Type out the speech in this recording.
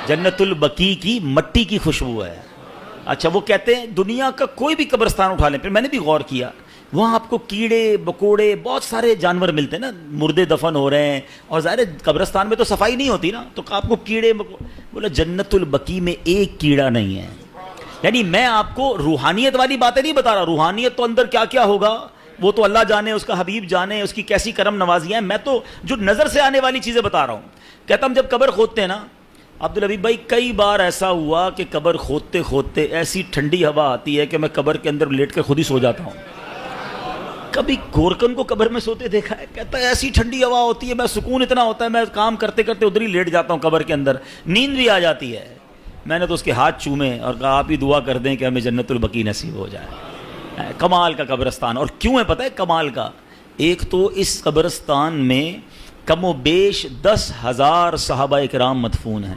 جنت البقیع کی مٹی کی خوشبو ہے. اچھا وہ کہتے ہیں دنیا کا کوئی بھی قبرستان اٹھا لیں. پھر میں نے بھی غور کیا, وہاں آپ کو کیڑے بکوڑے بہت سارے جانور ملتے ہیں نا, مردے دفن ہو رہے ہیں, اور ظاہر ہے قبرستان میں تو صفائی نہیں ہوتی نا, تو آپ کو کیڑے بولا جنت البقیع میں ایک کیڑا نہیں ہے. یعنی میں آپ کو روحانیت والی باتیں نہیں بتا رہا, روحانیت تو اندر کیا کیا ہوگا وہ تو اللہ جانے, اس کا حبیب جانے, اس کی کیسی کرم نوازیاں ہیں. میں تو جو نظر سے آنے والی چیزیں بتا رہا ہوں. کہتا ہم جب قبر کھودتے ہیں نا عبدالحبیب بھائی, کئی بار ایسا ہوا کہ قبر کھودتے کھودتے ایسی ٹھنڈی ہوا آتی ہے کہ میں قبر کے اندر لیٹ کے خود ہی سو جاتا ہوں. کبھی گورکن کو قبر میں سوتے دیکھا ہے, کہتا ہے ایسی ٹھنڈی ہوا ہوتی ہے, میں سکون اتنا ہوتا ہے, میں کام کرتے کرتے ادھر ہی لیٹ جاتا ہوں قبر کے اندر, نیند بھی آ جاتی ہے. میں نے تو اس کے ہاتھ چومے اور کہا آپ ہی دعا کر دیں کہ ہمیں جنت البقیع نصیب ہو جائے. کمال کا قبرستان. اور کیوں ہے پتہ ہے کمال کا؟ ایک تو اس قبرستان میں کم و بیش 10,000 صحابہ کرام مدفون ہیں.